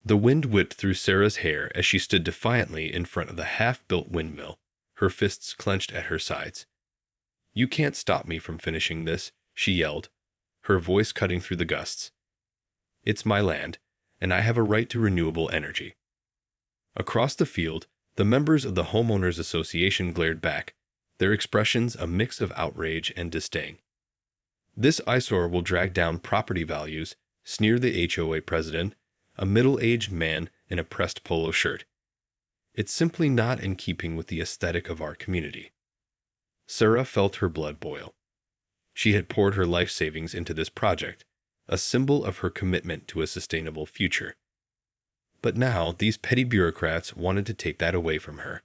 The wind whipped through Sarah's hair as she stood defiantly in front of the half-built windmill, her fists clenched at her sides. "You can't stop me from finishing this," she yelled, her voice cutting through the gusts. "It's my land, and I have a right to renewable energy." Across the field, the members of the Homeowners Association glared back, their expressions a mix of outrage and disdain. "This eyesore will drag down property values," sneered the HOA president, a middle-aged man in a pressed polo shirt. "It's simply not in keeping with the aesthetic of our community." Sarah felt her blood boil. She had poured her life savings into this project, a symbol of her commitment to a sustainable future. But now these petty bureaucrats wanted to take that away from her.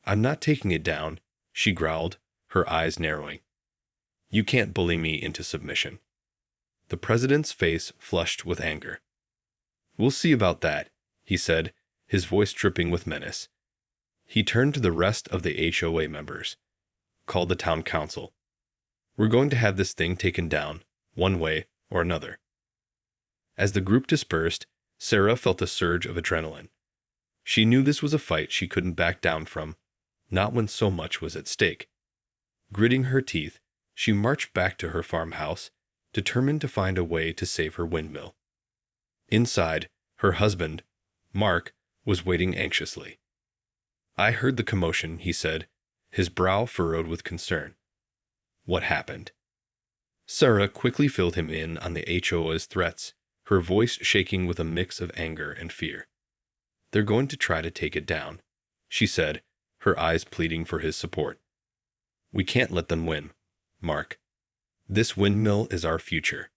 "I'm not taking it down," she growled, her eyes narrowing. "You can't bully me into submission." The president's face flushed with anger. "We'll see about that," he said, his voice dripping with menace. He turned to the rest of the HOA members. "Call the town council. We're going to have this thing taken down, one way or another." As the group dispersed, Sarah felt a surge of adrenaline. She knew this was a fight she couldn't back down from, not when so much was at stake. Gritting her teeth, she marched back to her farmhouse, determined to find a way to save her windmill. Inside, her husband, Mark, was waiting anxiously. "I heard the commotion," he said, his brow furrowed with concern. "What happened?" Sarah quickly filled him in on the HOA's threats, her voice shaking with a mix of anger and fear. "They're going to try to take it down," she said, her eyes pleading for his support. "We can't let them win, Mark. This windmill is our future."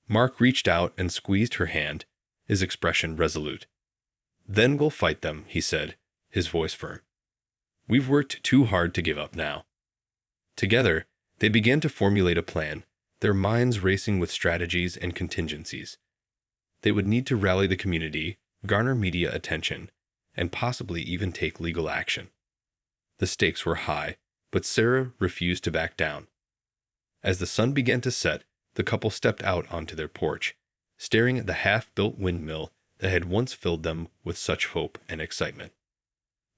Mark reached out and squeezed her hand, his expression resolute. "Then we'll fight them," he said, his voice firm. "We've worked too hard to give up now." Together, they began to formulate a plan, their minds racing with strategies and contingencies. They would need to rally the community, garner media attention, and possibly even take legal action. The stakes were high, but Sarah refused to back down. As the sun began to set, the couple stepped out onto their porch, staring at the half-built windmill that had once filled them with such hope and excitement.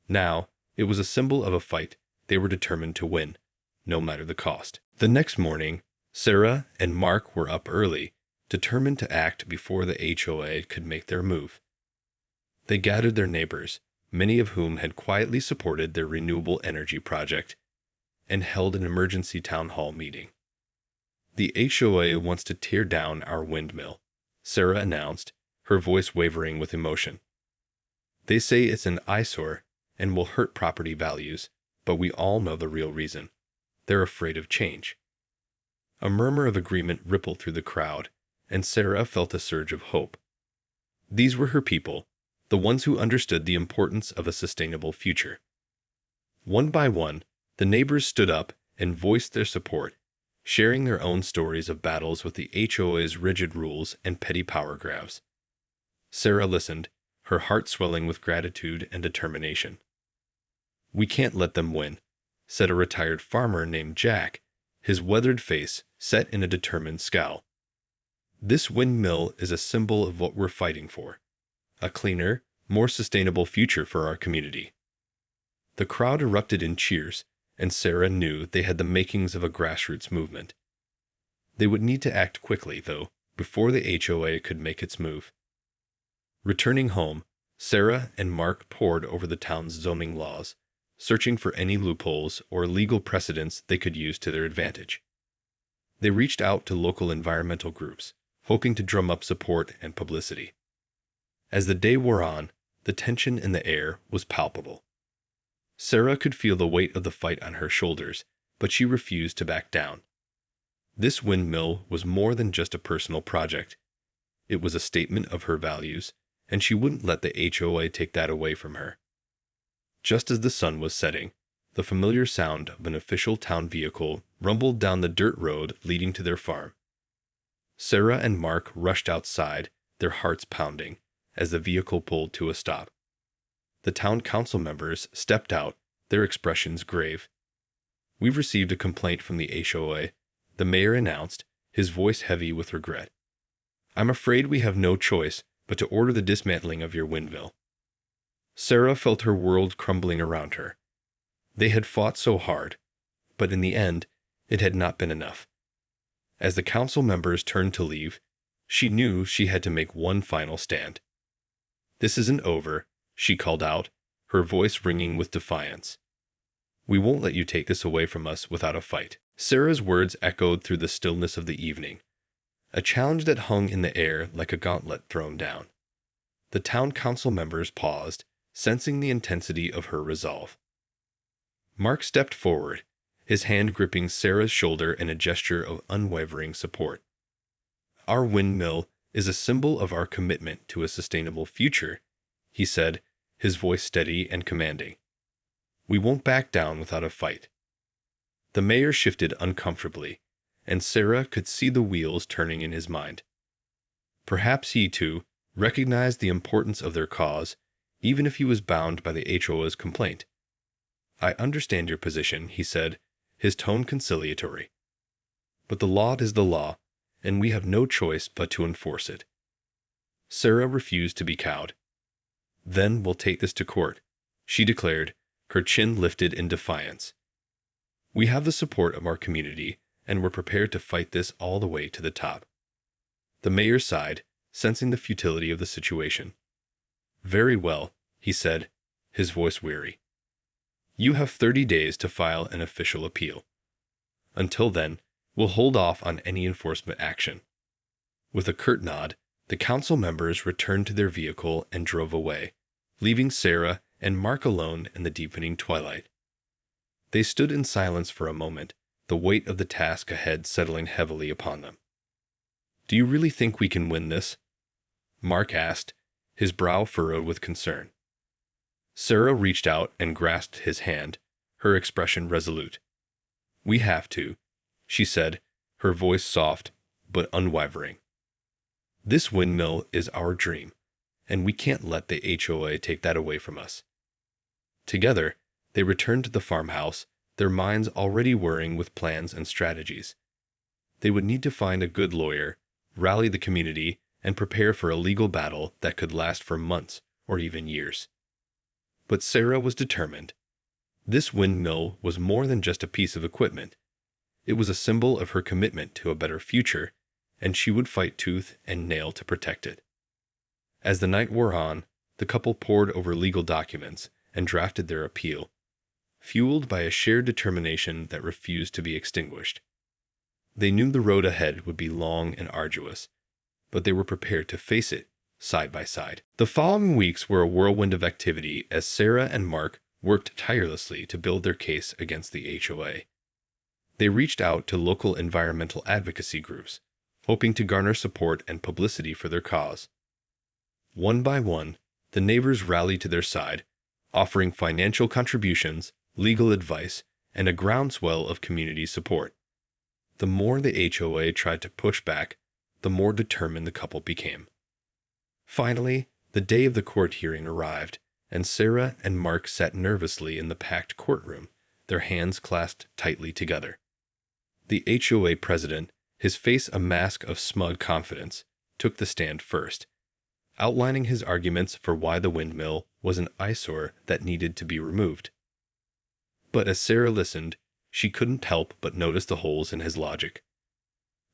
Now, it was a symbol of a fight they were determined to win, no matter the cost. The next morning, Sarah and Mark were up early, determined to act before the HOA could make their move. They gathered their neighbors, many of whom had quietly supported their renewable energy project, and held an emergency town hall meeting. "The HOA wants to tear down our windmill," Sarah announced, her voice wavering with emotion. "They say it's an eyesore and will hurt property values, but we all know the real reason. They're afraid of change." A murmur of agreement rippled through the crowd, and Sarah felt a surge of hope. These were her people, the ones who understood the importance of a sustainable future. One by one, the neighbors stood up and voiced their support, sharing their own stories of battles with the HOA's rigid rules and petty power grabs. Sarah listened, her heart swelling with gratitude and determination. "We can't let them win," said a retired farmer named Jack, his weathered face set in a determined scowl. "This windmill is a symbol of what we're fighting for, a cleaner, more sustainable future for our community." The crowd erupted in cheers, and Sarah knew they had the makings of a grassroots movement. They would need to act quickly, though, before the HOA could make its move. Returning home, Sarah and Mark pored over the town's zoning laws, searching for any loopholes or legal precedents they could use to their advantage. They reached out to local environmental groups, hoping to drum up support and publicity. As the day wore on, the tension in the air was palpable. Sarah could feel the weight of the fight on her shoulders, but she refused to back down. This windmill was more than just a personal project. It was a statement of her values, and she wouldn't let the HOA take that away from her. Just as the sun was setting, the familiar sound of an official town vehicle rumbled down the dirt road leading to their farm. Sarah and Mark rushed outside, their hearts pounding, as the vehicle pulled to a stop. The town council members stepped out, their expressions grave. "We've received a complaint from the HOA," the mayor announced, his voice heavy with regret. "I'm afraid we have no choice but to order the dismantling of your windmill. Sarah felt her world crumbling around her. They had fought so hard, but in the end, it had not been enough. As the council members turned to leave, she knew she had to make one final stand. "This isn't over," she called out, her voice ringing with defiance. "We won't let you take this away from us without a fight." Sarah's words echoed through the stillness of the evening, a challenge that hung in the air like a gauntlet thrown down. The town council members paused, sensing the intensity of her resolve. Mark stepped forward, his hand gripping Sarah's shoulder in a gesture of unwavering support. "Our windmill is a symbol of our commitment to a sustainable future," he said, his voice steady and commanding. "We won't back down without a fight." The mayor shifted uncomfortably, and Sarah could see the wheels turning in his mind. Perhaps he, too, recognized the importance of their cause, even if he was bound by the HOA's complaint. "I understand your position," he said, his tone conciliatory. "But the law is the law, and we have no choice but to enforce it." Sarah refused to be cowed. "Then we'll take this to court," she declared, her chin lifted in defiance. "We have the support of our community, and we're prepared to fight this all the way to the top." The mayor sighed, sensing the futility of the situation. "Very well," he said, his voice weary. "You have 30 days to file an official appeal. Until then, we'll hold off on any enforcement action." With a curt nod, the council members returned to their vehicle and drove away, leaving Sarah and Mark alone in the deepening twilight. They stood in silence for a moment, the weight of the task ahead settling heavily upon them. "Do you really think we can win this?" Mark asked, his brow furrowed with concern. Sarah reached out and grasped his hand, her expression resolute. "We have to," she said, her voice soft but unwavering. "This windmill is our dream, and we can't let the HOA take that away from us." Together, they returned to the farmhouse, their minds already whirring with plans and strategies. They would need to find a good lawyer, rally the community, and prepare for a legal battle that could last for months or even years. But Sarah was determined. This windmill was more than just a piece of equipment. It was a symbol of her commitment to a better future, and she would fight tooth and nail to protect it. As the night wore on, the couple pored over legal documents and drafted their appeal, fueled by a shared determination that refused to be extinguished. They knew the road ahead would be long and arduous, but they were prepared to face it side by side. The following weeks were a whirlwind of activity as Sarah and Mark worked tirelessly to build their case against the HOA. They reached out to local environmental advocacy groups, hoping to garner support and publicity for their cause. One by one, the neighbors rallied to their side, offering financial contributions, legal advice, and a groundswell of community support. The more the HOA tried to push back, the more determined the couple became. Finally, the day of the court hearing arrived, and Sarah and Mark sat nervously in the packed courtroom, their hands clasped tightly together. The HOA president, his face a mask of smug confidence, took the stand first, outlining his arguments for why the windmill was an eyesore that needed to be removed. But as Sarah listened, she couldn't help but notice the holes in his logic.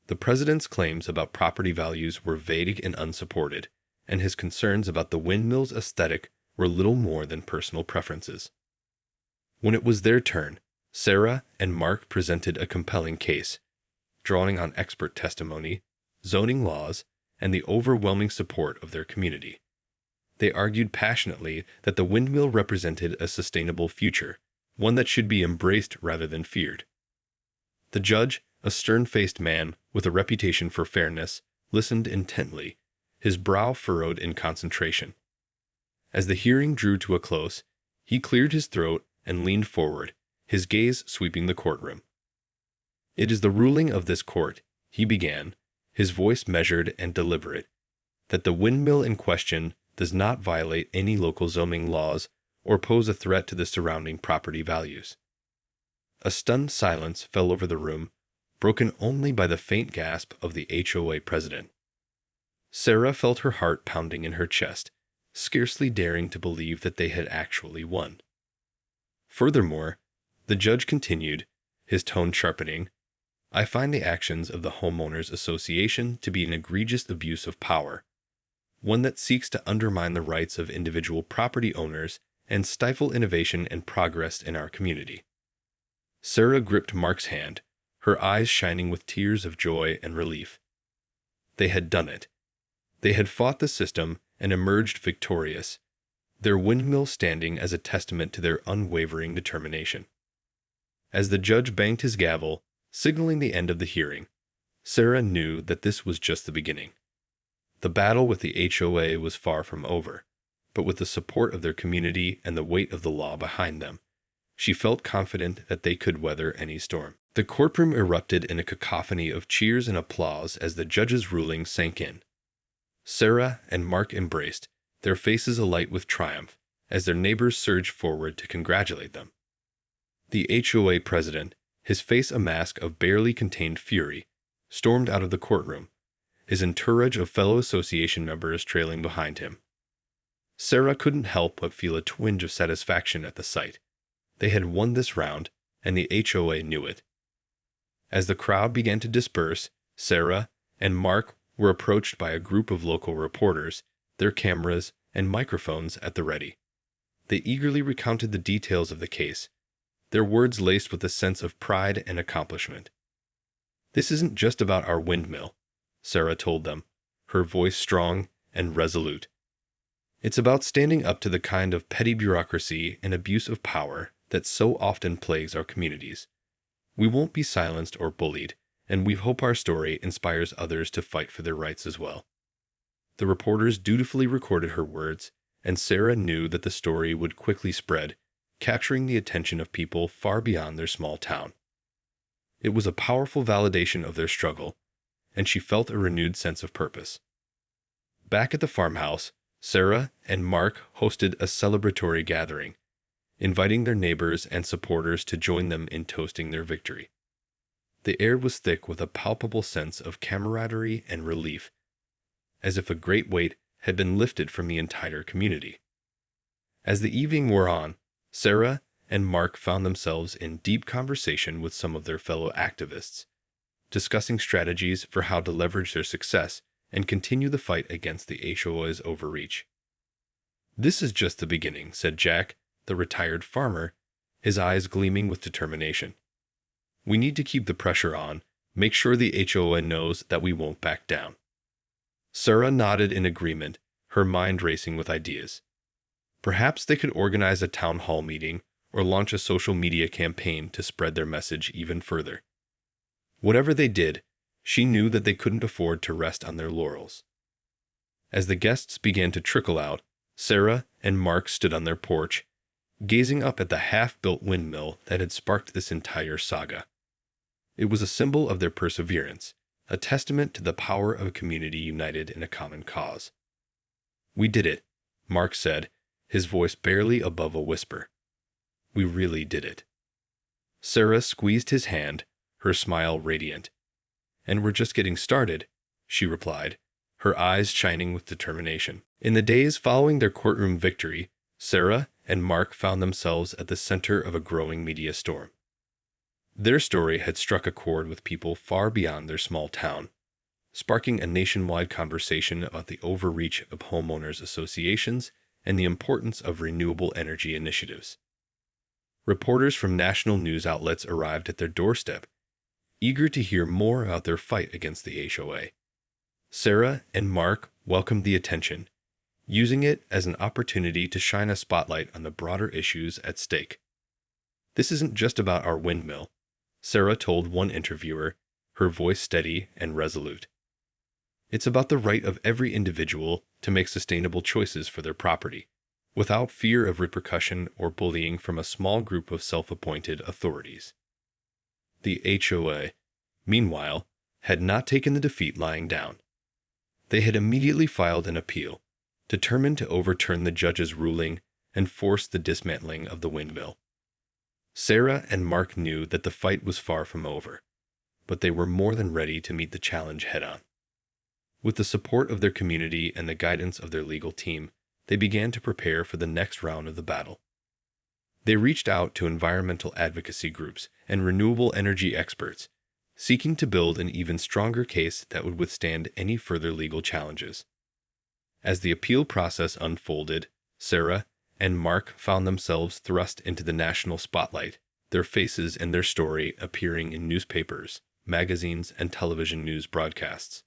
The president's claims about property values were vague and unsupported, and his concerns about the windmill's aesthetic were little more than personal preferences. When it was their turn, Sarah and Mark presented a compelling case, drawing on expert testimony, zoning laws, and the overwhelming support of their community. They argued passionately that the windmill represented a sustainable future, one that should be embraced rather than feared. The judge, a stern-faced man with a reputation for fairness, listened intently, his brow furrowed in concentration. As the hearing drew to a close, he cleared his throat and leaned forward, his gaze sweeping the courtroom. "It is the ruling of this court," he began, his voice measured and deliberate, "that the windmill in question does not violate any local zoning laws or pose a threat to the surrounding property values." A stunned silence fell over the room, broken only by the faint gasp of the HOA president. Sarah felt her heart pounding in her chest, scarcely daring to believe that they had actually won. Furthermore, the judge continued, his tone sharpening, I find the actions of the Homeowners Association to be an egregious abuse of power, one that seeks to undermine the rights of individual property owners and stifle innovation and progress in our community. Sarah gripped Mark's hand, her eyes shining with tears of joy and relief. They had done it. They had fought the system and emerged victorious, their windmill standing as a testament to their unwavering determination. As the judge banged his gavel, signaling the end of the hearing, Sarah knew that this was just the beginning. The battle with the HOA was far from over, but with the support of their community and the weight of the law behind them, she felt confident that they could weather any storm. The courtroom erupted in a cacophony of cheers and applause as the judge's ruling sank in. Sarah and Mark embraced, their faces alight with triumph, as their neighbors surged forward to congratulate them. The HOA president, his face a mask of barely contained fury, stormed out of the courtroom, his entourage of fellow association members trailing behind him. Sarah couldn't help but feel a twinge of satisfaction at the sight. They had won this round, and the HOA knew it. As the crowd began to disperse, Sarah and Mark were approached by a group of local reporters, their cameras and microphones at the ready. They eagerly recounted the details of the case, their words laced with a sense of pride and accomplishment. This isn't just about our windmill, Sarah told them, her voice strong and resolute. It's about standing up to the kind of petty bureaucracy and abuse of power that so often plagues our communities. We won't be silenced or bullied, and we hope our story inspires others to fight for their rights as well. The reporters dutifully recorded her words, and Sarah knew that the story would quickly spread, capturing the attention of people far beyond their small town. It was a powerful validation of their struggle, and she felt a renewed sense of purpose. Back at the farmhouse, Sarah and Mark hosted a celebratory gathering, inviting their neighbors and supporters to join them in toasting their victory. The air was thick with a palpable sense of camaraderie and relief, as if a great weight had been lifted from the entire community. As the evening wore on, Sarah and Mark found themselves in deep conversation with some of their fellow activists, discussing strategies for how to leverage their success and continue the fight against the HOA's overreach. This is just the beginning, said Jack, the retired farmer, his eyes gleaming with determination. We need to keep the pressure on, make sure the HOA knows that we won't back down. Sarah nodded in agreement, her mind racing with ideas. Perhaps they could organize a town hall meeting or launch a social media campaign to spread their message even further. Whatever they did, she knew that they couldn't afford to rest on their laurels. As the guests began to trickle out, Sarah and Mark stood on their porch, gazing up at the half-built windmill that had sparked this entire saga. It was a symbol of their perseverance, a testament to the power of a community united in a common cause. We did it, Mark said, his voice barely above a whisper. We really did it. Sarah squeezed his hand, her smile radiant. And we're just getting started, she replied, her eyes shining with determination. In the days following their courtroom victory, Sarah and Mark found themselves at the center of a growing media storm. Their story had struck a chord with people far beyond their small town, sparking a nationwide conversation about the overreach of homeowners associations and the importance of renewable energy initiatives. Reporters from national news outlets arrived at their doorstep, eager to hear more about their fight against the HOA. Sarah and Mark welcomed the attention, using it as an opportunity to shine a spotlight on the broader issues at stake. This isn't just about our windmill, Sarah told one interviewer, her voice steady and resolute. It's about the right of every individual to make sustainable choices for their property, without fear of repercussion or bullying from a small group of self-appointed authorities. The HOA, meanwhile, had not taken the defeat lying down. They had immediately filed an appeal, determined to overturn the judge's ruling and force the dismantling of the windmill. Sarah and Mark knew that the fight was far from over, but they were more than ready to meet the challenge head-on. With the support of their community and the guidance of their legal team, they began to prepare for the next round of the battle. They reached out to environmental advocacy groups and renewable energy experts, seeking to build an even stronger case that would withstand any further legal challenges. As the appeal process unfolded, Sarah and Mark found themselves thrust into the national spotlight, their faces and their story appearing in newspapers, magazines, and television news broadcasts.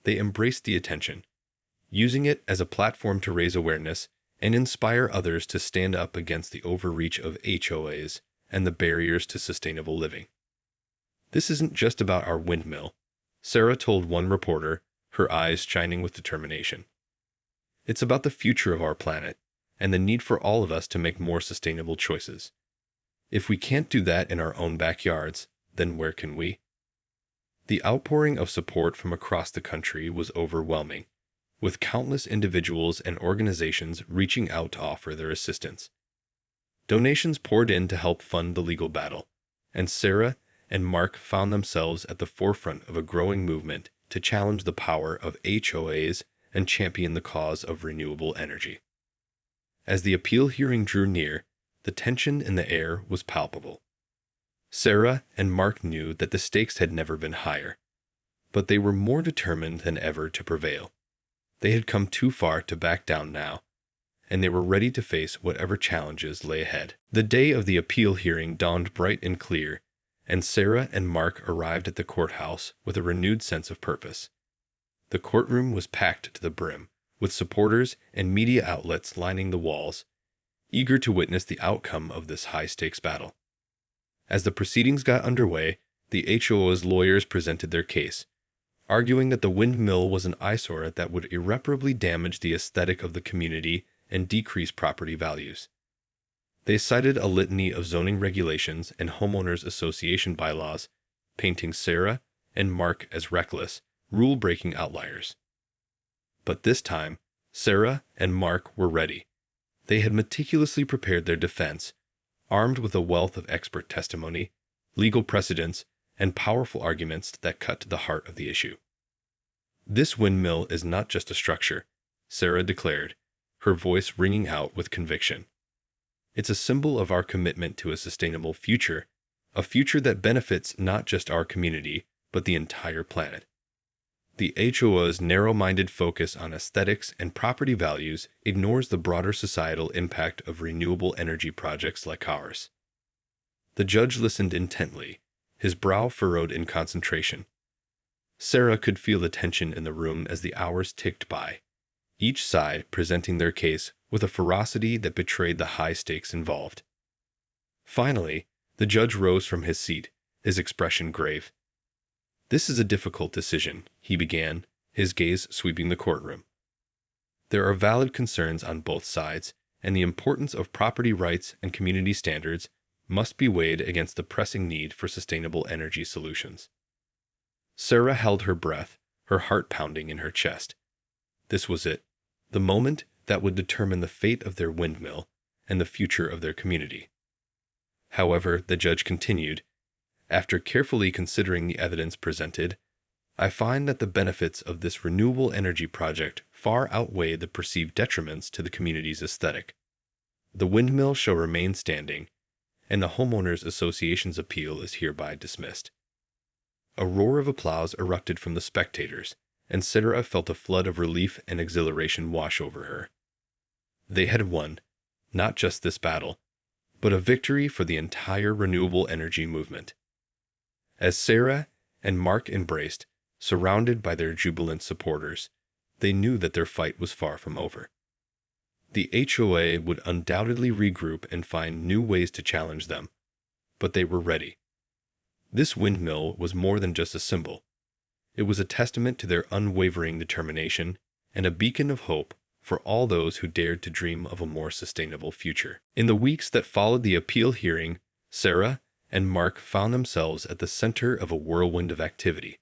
They embraced the attention, using it as a platform to raise awareness and inspire others to stand up against the overreach of HOAs and the barriers to sustainable living. "This isn't just about our windmill," Sarah told one reporter, her eyes shining with determination. "It's about the future of our planet and the need for all of us to make more sustainable choices. If we can't do that in our own backyards, then where can we?" The outpouring of support from across the country was overwhelming, with countless individuals and organizations reaching out to offer their assistance. Donations poured in to help fund the legal battle, and Sarah and Mark found themselves at the forefront of a growing movement to challenge the power of HOAs and champion the cause of renewable energy. As the appeal hearing drew near, the tension in the air was palpable. Sarah and Mark knew that the stakes had never been higher, but they were more determined than ever to prevail. They had come too far to back down now, and they were ready to face whatever challenges lay ahead. The day of the appeal hearing dawned bright and clear, and Sarah and Mark arrived at the courthouse with a renewed sense of purpose. The courtroom was packed to the brim, with supporters and media outlets lining the walls, eager to witness the outcome of this high-stakes battle. As the proceedings got underway, the HOA's lawyers presented their case, arguing that the windmill was an eyesore that would irreparably damage the aesthetic of the community and decrease property values. They cited a litany of zoning regulations and homeowners association bylaws, painting Sarah and Mark as reckless, rule-breaking outliers. But this time, Sarah and Mark were ready. They had meticulously prepared their defense, armed with a wealth of expert testimony, legal precedents, and powerful arguments that cut to the heart of the issue. "This windmill is not just a structure," Sarah declared, her voice ringing out with conviction. "It's a symbol of our commitment to a sustainable future, a future that benefits not just our community, but the entire planet." The HOA's narrow-minded focus on aesthetics and property values ignores the broader societal impact of renewable energy projects like ours. The judge listened intently, his brow furrowed in concentration. Sarah could feel the tension in the room as the hours ticked by, each side presenting their case with a ferocity that betrayed the high stakes involved. Finally, the judge rose from his seat, his expression grave. "This is a difficult decision," he began, his gaze sweeping the courtroom. "There are valid concerns on both sides, and the importance of property rights and community standards must be weighed against the pressing need for sustainable energy solutions." Sarah held her breath, her heart pounding in her chest. This was it, the moment that would determine the fate of their windmill and the future of their community. However, the judge continued, "After carefully considering the evidence presented, I find that the benefits of this renewable energy project far outweigh the perceived detriments to the community's aesthetic. The windmill shall remain standing, and the Homeowners Association's appeal is hereby dismissed." A roar of applause erupted from the spectators, and Sarah felt a flood of relief and exhilaration wash over her. They had won, not just this battle, but a victory for the entire renewable energy movement. As Sarah and Mark embraced, surrounded by their jubilant supporters, they knew that their fight was far from over. The HOA would undoubtedly regroup and find new ways to challenge them, but they were ready. This windmill was more than just a symbol. It was a testament to their unwavering determination and a beacon of hope for all those who dared to dream of a more sustainable future. In the weeks that followed the appeal hearing, Sarah and Mark found themselves at the center of a whirlwind of activity.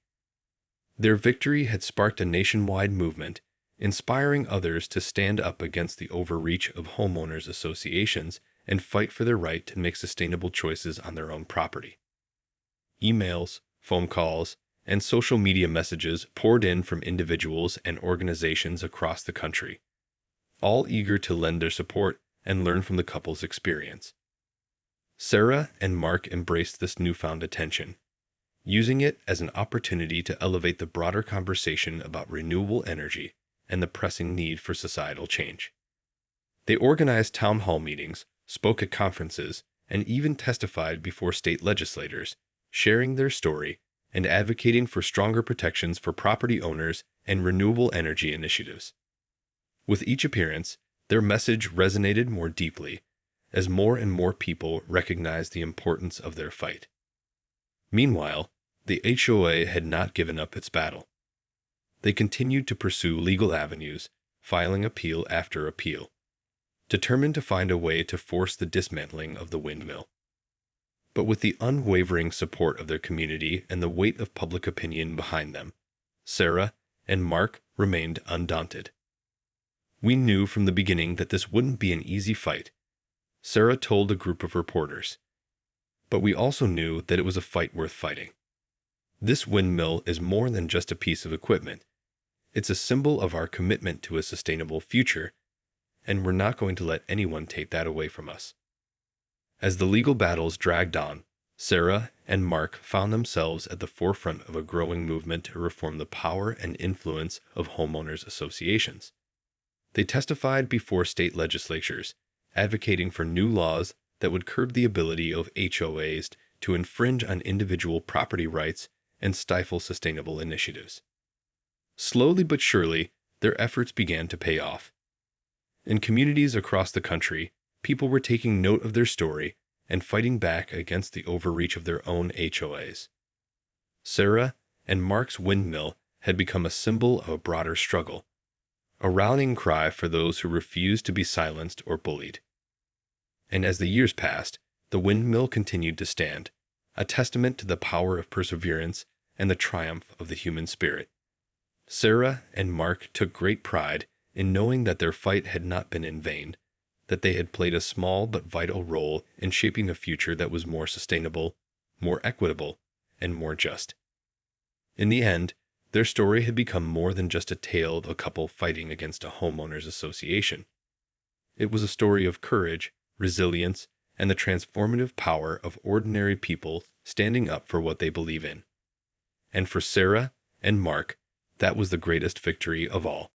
Their victory had sparked a nationwide movement, inspiring others to stand up against the overreach of homeowners associations and fight for their right to make sustainable choices on their own property. Emails, phone calls, and social media messages poured in from individuals and organizations across the country, all eager to lend their support and learn from the couple's experience. Sarah and Mark embraced this newfound attention, using it as an opportunity to elevate the broader conversation about renewable energy and the pressing need for societal change. They organized town hall meetings, spoke at conferences, and even testified before state legislators, sharing their story and advocating for stronger protections for property owners and renewable energy initiatives. With each appearance, their message resonated more deeply, as more and more people recognized the importance of their fight. Meanwhile, the HOA had not given up its battle. They continued to pursue legal avenues, filing appeal after appeal, determined to find a way to force the dismantling of the windmill. But with the unwavering support of their community and the weight of public opinion behind them, Sarah and Mark remained undaunted. "We knew from the beginning that this wouldn't be an easy fight," Sarah told a group of reporters. "But we also knew that it was a fight worth fighting. This windmill is more than just a piece of equipment. It's a symbol of our commitment to a sustainable future, and we're not going to let anyone take that away from us." As the legal battles dragged on, Sarah and Mark found themselves at the forefront of a growing movement to reform the power and influence of homeowners associations. They testified before state legislatures, advocating for new laws that would curb the ability of HOAs to infringe on individual property rights and stifle sustainable initiatives. Slowly but surely, their efforts began to pay off. In communities across the country, people were taking note of their story and fighting back against the overreach of their own HOAs. Sarah and Mark's windmill had become a symbol of a broader struggle, a rallying cry for those who refused to be silenced or bullied. And as the years passed, the windmill continued to stand, a testament to the power of perseverance and the triumph of the human spirit. Sarah and Mark took great pride in knowing that their fight had not been in vain, that they had played a small but vital role in shaping a future that was more sustainable, more equitable, and more just. In the end, their story had become more than just a tale of a couple fighting against a homeowners association. It was a story of courage, resilience, and the transformative power of ordinary people standing up for what they believe in. And for Sarah and Mark, that was the greatest victory of all.